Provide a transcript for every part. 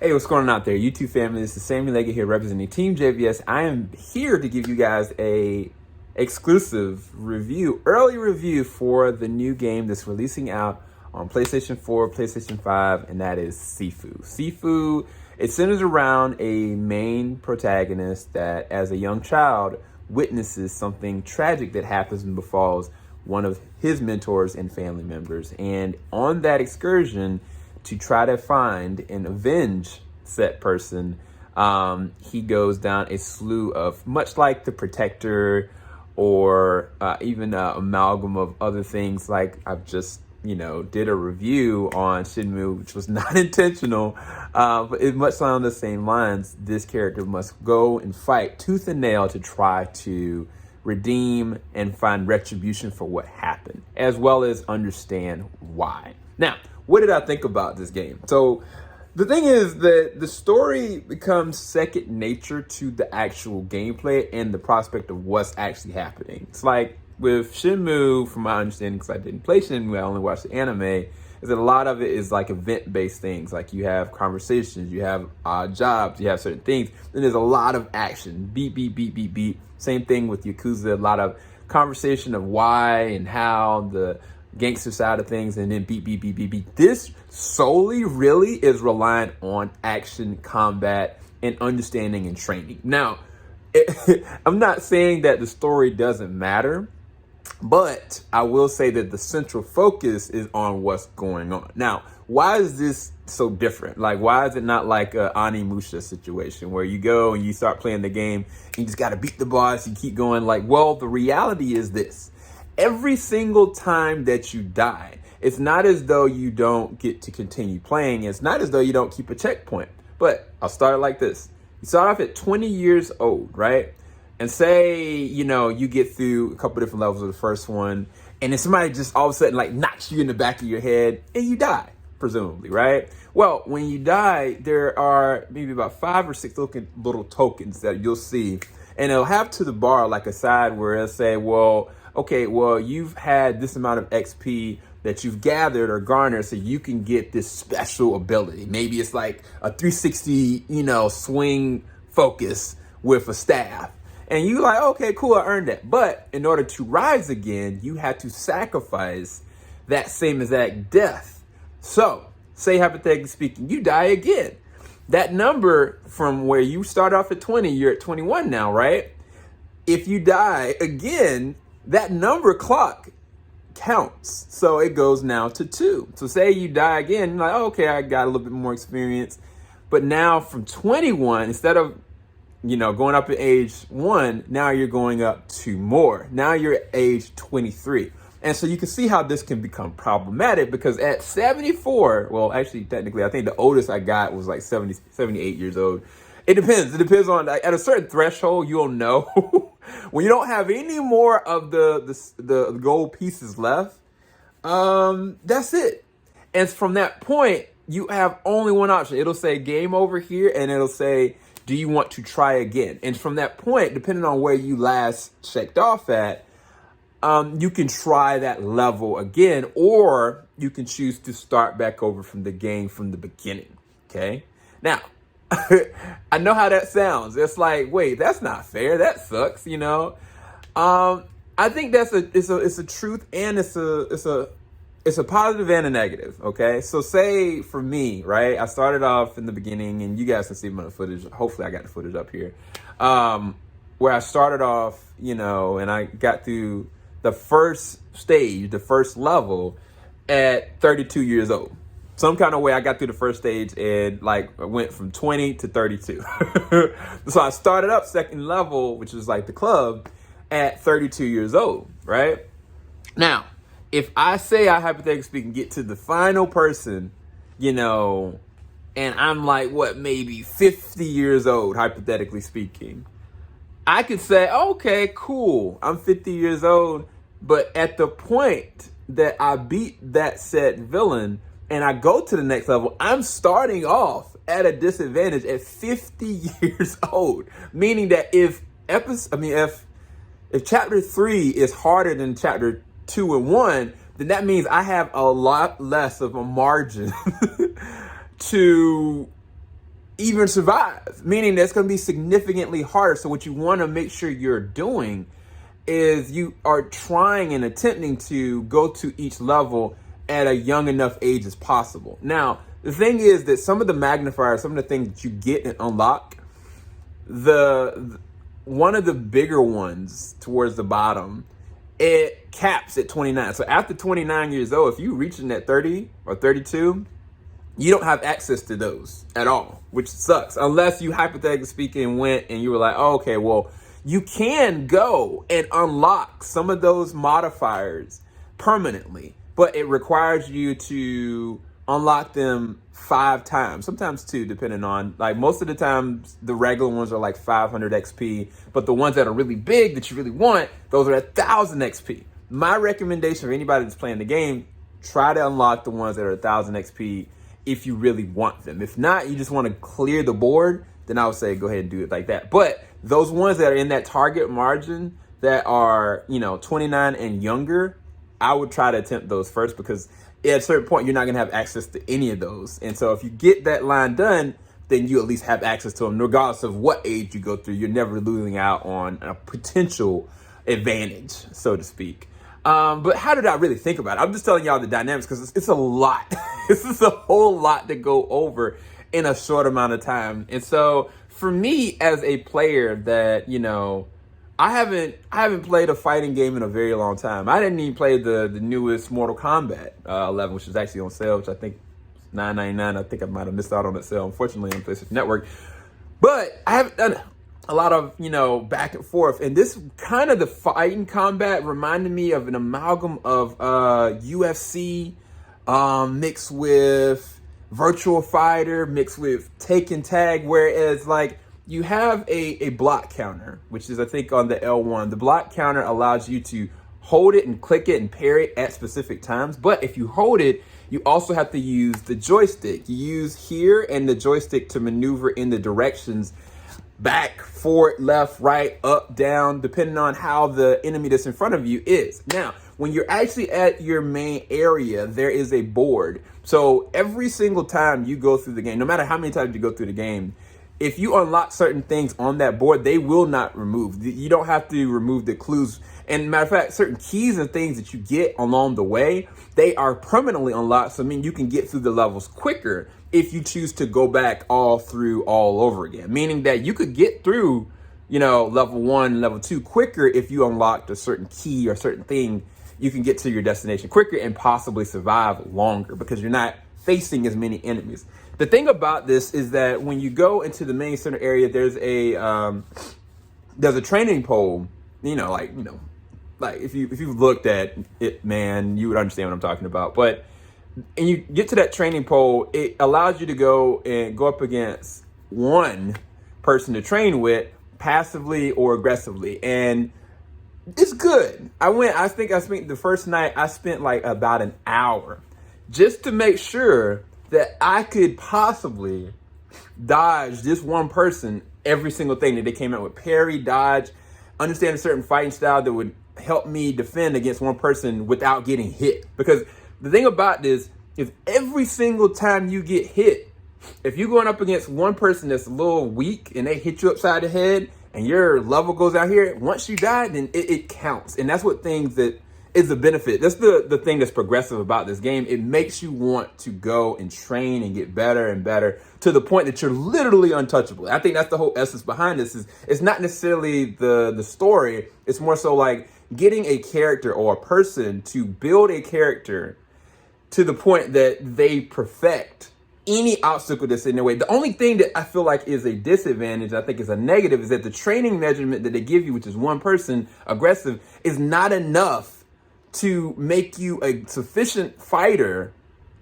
Hey, what's going on out there? YouTube family, this is Sammy Leggett here representing TeamJVS. I am here to give you guys a exclusive review, early review for the new game that's releasing out on PlayStation 4, PlayStation 5, and that is Sifu. Sifu, it centers around a main protagonist that as a young child witnesses something tragic that happens and befalls one of his mentors and family members. And on that excursion, to try to find and avenge said person, he goes down a slew of, much like The Protector or even an amalgam of other things. Like I've just, did a review on Shenmue, which was not intentional, but it's much along the same lines. This character must go and fight tooth and nail to try to redeem and find retribution for what happened, as well as understand why. Now, what did I think about this game? So the thing is that the story becomes second nature to the actual gameplay and the prospect of what's actually happening. It's like with Shenmue, from my understanding, because I didn't play Shenmue, I only watched the anime, is that a lot of it is like event-based things. Like you have conversations, you have jobs, you have certain things. Then there's a lot of action, beat, beat, beat, beat, beat. Same thing with Yakuza, a lot of conversation of why and how, the gangster side of things, and then beat, beat, beat, beat, beat. This solely really is reliant on action, combat, and understanding and training. Now, I'm not saying that the story doesn't matter, but I will say that the central focus is on what's going on. Now, why is this so different? Like, why is it not like a Animusha situation where you go and you start playing the game and you just got to beat the boss, you keep going? Like, well, the reality is this. Every single time that you die, it's not as though you don't get to continue playing. It's not as though you don't keep a checkpoint. But I'll start it like this. You start off at 20 years old, right? And say, you get through a couple different levels of the first one, and then somebody just all of a sudden like knocks you in the back of your head and you die, presumably, right? Well, when you die, there are maybe about 5 or 6 little tokens that you'll see. And it'll have to the bar like a side where it'll say, well, okay, well, you've had this amount of XP that you've gathered or garnered so you can get this special ability. Maybe it's like a 360, swing focus with a staff. And you like, okay, cool, I earned that. But in order to rise again, you have to sacrifice that same exact death. So, say hypothetically speaking, you die again. That number from where you start off at 20, you're at 21 now, right? If you die again, that number clock counts. So it goes now to 2. So say you die again, you're like, oh, okay, I got a little bit more experience. But now from 21, instead of, going up in age 1, now you're going up 2 more. Now you're at age 23. And so you can see how this can become problematic because at 74, well, actually, technically, I think the oldest I got was like 78 years old. It depends. It depends on, at a certain threshold, you'll know. When you don't have any more of the gold pieces left, that's it. And from that point, you have only one option. It'll say game over here, and it'll say, do you want to try again? And from that point, depending on where you last checked off at, you can try that level again, or you can choose to start back over from the game from the beginning, okay? Now, I know how that sounds. It's like, wait, that's not fair. That sucks, I think that's it's a truth, and it's a positive and a negative. Okay, so say for me, right? I started off in the beginning, and you guys can see my footage. Hopefully, I got the footage up here, where I started off, and I got through the first stage, the first level, at 32 years old. Some kind of way I got through the first stage and like went from 20 to 32. So I started up second level, which is like the club, at 32 years old, right? Now, if I say I hypothetically speaking get to the final person, and I'm like, maybe 50 years old, hypothetically speaking, I could say, okay, cool, I'm 50 years old, but at the point that I beat that said villain, and I go to the next level, I'm starting off at a disadvantage at 50 years old. Meaning that if chapter 3 is harder than chapter 2 and 1, then that means I have a lot less of a margin to even survive, meaning that's going to be significantly harder. So what you want to make sure you're doing is you are trying and attempting to go to each level at a young enough age as possible. Now, the thing is that some of the magnifiers, some of the things that you get and unlock, one of the bigger ones towards the bottom, it caps at 29. So after 29 years old, if you reaching at 30 or 32, you don't have access to those at all, which sucks. Unless you, hypothetically speaking, went and you were like, oh, okay, well, you can go and unlock some of those modifiers permanently, but it requires you to unlock them 5 times, sometimes 2, depending on, like, most of the times the regular ones are like 500 XP, but the ones that are really big that you really want, those are 1,000 XP. My recommendation for anybody that's playing the game, try to unlock the ones that are 1,000 XP if you really want them. If not, you just want to clear the board, then I would say go ahead and do it like that. But those ones that are in that target margin that are, 29 and younger, I would try to attempt those first, because at a certain point, you're not going to have access to any of those. And so if you get that line done, then you at least have access to them, regardless of what age you go through. You're never losing out on a potential advantage, so to speak. But how did I really think about it? I'm just telling y'all the dynamics, because it's a lot. This is a whole lot to go over in a short amount of time. And so for me as a player that, I haven't played a fighting game in a very long time. I didn't even play the newest Mortal Kombat 11, which is actually on sale, which I think is $9.99. I think I might have missed out on that sale, unfortunately, on PlayStation Network. But I haven't done a lot of, back and forth. And this kind of, the fighting combat reminded me of an amalgam of UFC mixed with Virtual Fighter, mixed with Taken Tag, whereas like you have a block counter, which is I think on the L1. The block counter allows you to hold it and click it and parry at specific times. But if you hold it, you also have to use the joystick. You use here and the joystick to maneuver in the directions back, forward, left, right, up, down, depending on how the enemy that's in front of you is. Now, when you're actually at your main area, there is a board. So every single time you go through the game, no matter how many times you go through the game, if you unlock certain things on that board, they will not remove. You don't have to remove the clues. And matter of fact, certain keys and things that you get along the way, they are permanently unlocked. So I mean, you can get through the levels quicker if you choose to go back all over again. Meaning that you could get through, level 1, level 2 quicker if you unlocked a certain key or certain thing. You can get to your destination quicker and possibly survive longer because you're not facing as many enemies. The thing about this is that when you go into the main center area, there's a training pole. Like if you've looked at it, man, you would understand what I'm talking about. But and you get to that training pole, it allows you to go up against one person to train with, passively or aggressively, and it's good. I think I spent the first night, I spent like about an hour just to make sure that I could possibly dodge this one person every single thing that they came out with. Parry, dodge, understand a certain fighting style that would help me defend against one person without getting hit. Because the thing about this is every single time you get hit, if you're going up against one person that's a little weak and they hit you upside the head and your level goes out here, once you die, then it counts. And that's what things that is the benefit. That's the thing that's progressive about this game. It makes you want to go and train and get better and better to the point that you're literally untouchable. I think that's the whole essence behind this. Is it's not necessarily the story. It's more so like getting a character or a person to build a character to the point that they perfect any obstacle that's in their way. The only thing that I feel like is a disadvantage, I think is a negative, is that the training measurement that they give you, which is one person aggressive, is not enough to make you a sufficient fighter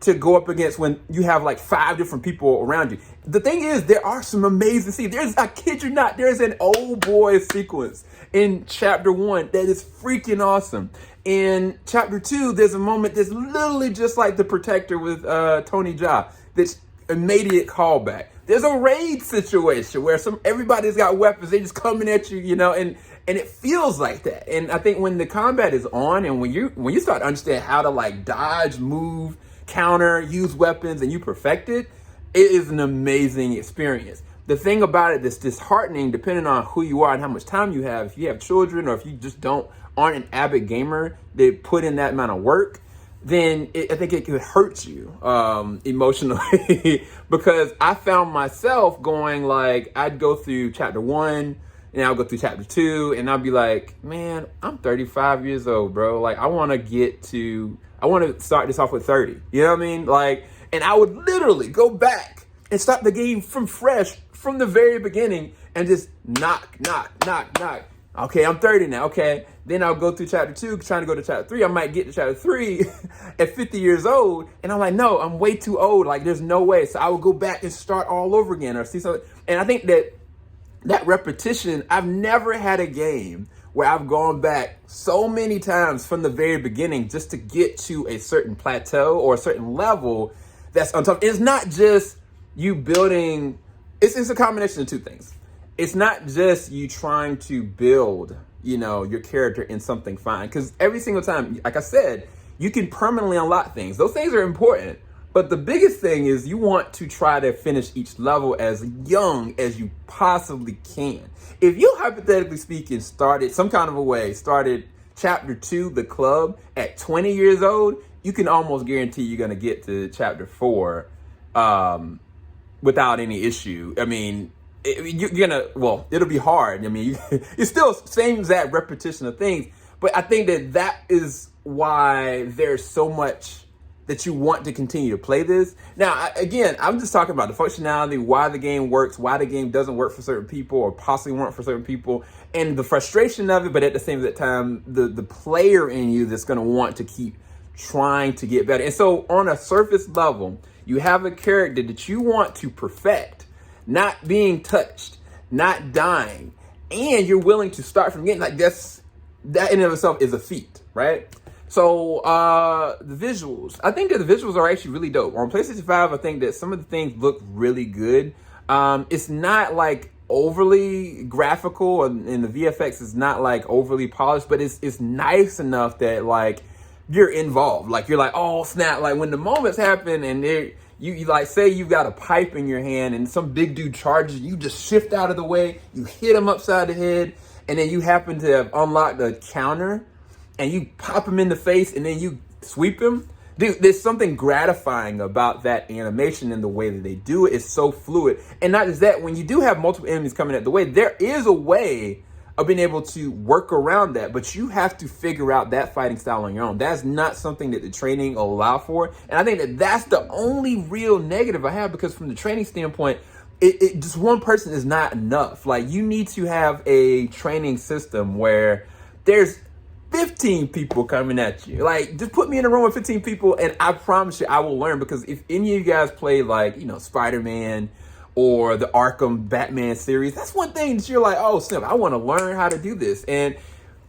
to go up against when you have like 5 different people around you. The thing is, there are some amazing scenes. I kid you not, there's an old boy sequence in chapter 1 that is freaking awesome. In chapter 2, there's a moment that's literally just like The Protector with Tony Jaa. That's immediate callback. There's a raid situation where everybody's got weapons. They just coming at you, and it feels like that. And I think when the combat is on and when you start to understand how to like dodge, move, counter, use weapons, and you perfect it, it is an amazing experience. The thing about it that's disheartening, depending on who you are and how much time you have, if you have children or if you just aren't an avid gamer that put in that amount of work, then I think it could hurt you emotionally because I found myself going like, I'd go through chapter 1 and I'll go through chapter 2 and I'll be like, man, I'm 35 years old, bro. Like I want to start this off with 30. You know what I mean? Like, and I would literally go back and start the game from fresh from the very beginning and just knock. Okay, I'm 30 now. Okay. Then I'll go through chapter 2, trying to go to chapter 3. I might get to chapter 3 at 50 years old. And I'm like, no, I'm way too old. Like, there's no way. So I would go back and start all over again or see something. And I think that repetition, I've never had a game where I've gone back so many times from the very beginning just to get to a certain plateau or a certain level that's on top. It's not just you building, it's a combination of two things. It's not just you trying to build, your character in something fine. Because every single time, like I said, you can permanently unlock things. Those things are important. But the biggest thing is you want to try to finish each level as young as you possibly can. If you, hypothetically speaking, started chapter 2, the club, at 20 years old, you can almost guarantee you're going to get to chapter 4 without any issue. I mean, it'll be hard. I mean, it's still same exact repetition of things, but I think that is why there's so much that you want to continue to play this. Now, again, I'm just talking about the functionality, why the game works, why the game doesn't work for certain people or possibly work for certain people, and the frustration of it, but at the same time, the player in you that's going to want to keep trying to get better. And so on a surface level, you have a character that you want to perfect, not being touched, not dying, and you're willing to start from getting like that in and of itself is a feat, right? So the visuals, I think that the visuals are actually really dope. On PlayStation 5, I think that some of the things look really good. It's not like overly graphical and the VFX is not like overly polished, but it's nice enough that like you're involved. Like you're like, oh snap, like when the moments happen and you like say you've got a pipe in your hand and some big dude charges, you just shift out of the way, you hit him upside the head, and then you happen to have unlocked a counter and you pop him in the face and then you sweep him. Dude, there's something gratifying about that animation and the way that they do it. It's so fluid. And not just that, when you do have multiple enemies coming at the way, there is a way of being able to work around that, but you have to figure out that fighting style on your own. That's not something that the training will allow for. And I think that that's the only real negative I have, because from the training standpoint, it just one person is not enough. Like you need to have a training system where there's 15 people coming at you. Like just put me in a room with 15 people and I promise you I will learn, because if any of you guys play like, Spider-Man or the Arkham Batman series, that's one thing that you're like, oh snap, I want to learn how to do this. And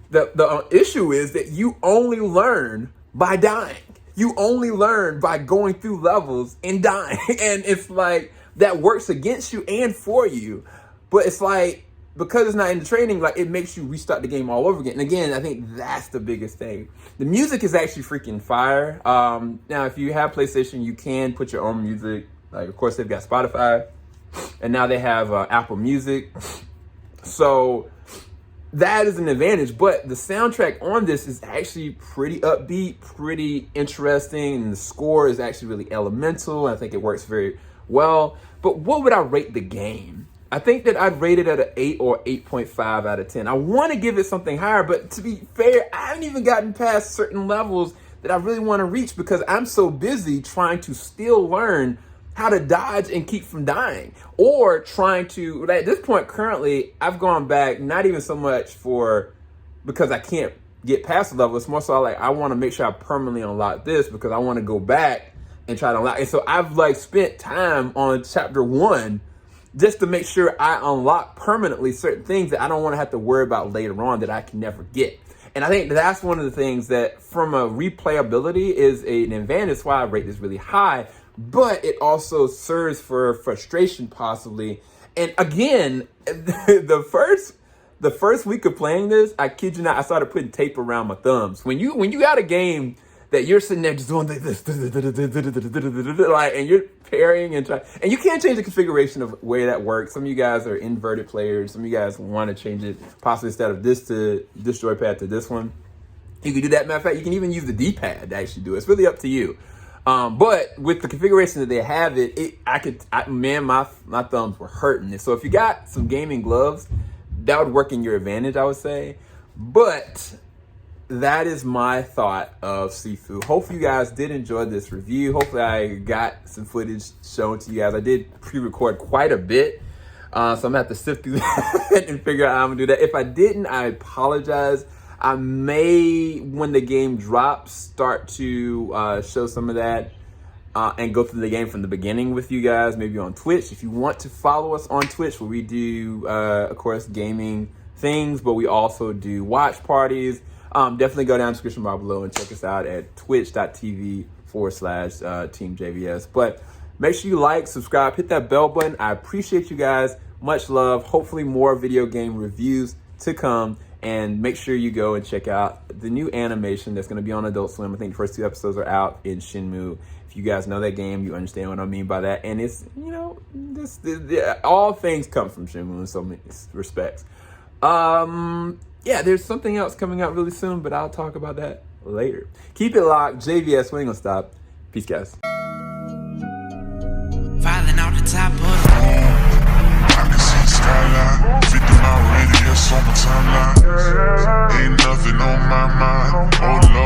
the issue is that you only learn by dying. You only learn by going through levels and dying. And it's like that works against you and for you. But it's like, because it's not in the training, like it makes you restart the game all over again. And again, I think that's the biggest thing. The music is actually freaking fire. Now, if you have PlayStation, you can put your own music. Like, of course, they've got Spotify, and now they have Apple Music. So that is an advantage. But the soundtrack on this is actually pretty upbeat, pretty interesting, and the score is actually really elemental. I think it works very well. But what would I rate the game? I think that I'd rate it at an 8 or 8.5 out of 10. I want to give it something higher, but to be fair, I haven't even gotten past certain levels that I really want to reach because I'm so busy trying to still learn how to dodge and keep from dying, or trying to, at this point currently, I've gone back, not even so much because I can't get past the level. It's more so like I want to make sure I permanently unlock this because I want to go back and try to unlock. And so I've like spent time on chapter 1 just to make sure I unlock permanently certain things that I don't want to have to worry about later on that I can never get. And I think that's one of the things that from a replayability is an advantage. That's why I rate this really high, but it also serves for frustration possibly. And again, the first week of playing this, I kid you not, I started putting tape around my thumbs. When you got a game that you're sitting there just doing this, like, and you're parrying and trying, and you can't change the configuration of where that works. Some of you guys are inverted players. Some of you guys want to change it, possibly instead of this to this joypad to this one. You can do that. Matter of fact, you can even use the D-pad to actually do it. It's really up to you. But with the configuration that they have my thumbs were hurting. So if you got some gaming gloves, that would work in your advantage, I would say. But that is my thought of Sifu. Hopefully you guys did enjoy this review. Hopefully I got some footage shown to you guys. I did pre-record quite a bit. So I'm gonna have to sift through that and figure out how I'm gonna do that. If I didn't, I apologize. I may, when the game drops, start to show some of that and go through the game from the beginning with you guys, maybe on Twitch. If you want to follow us on Twitch, where we do, of course, gaming things, but we also do watch parties. Definitely go down to the description bar below and check us out at twitch.tv/TeamJVS. But make sure you like, subscribe, hit that bell button. I appreciate you guys. Much love. Hopefully more video game reviews to come. And make sure you go and check out the new animation that's going to be on Adult Swim. I think the first 2 episodes are out in Shenmue. If you guys know that game, you understand what I mean by that. And it's, you know, all things come from Shenmue in so many respects. Yeah, there's something else coming out really soon, but I'll talk about that later. Keep it locked. JVS, we ain't gonna stop. Peace, guys. Filing out the top of the I can see the skyline, 50 mile radius on my timeline. Ain't nothing on my mind. Oh Lord.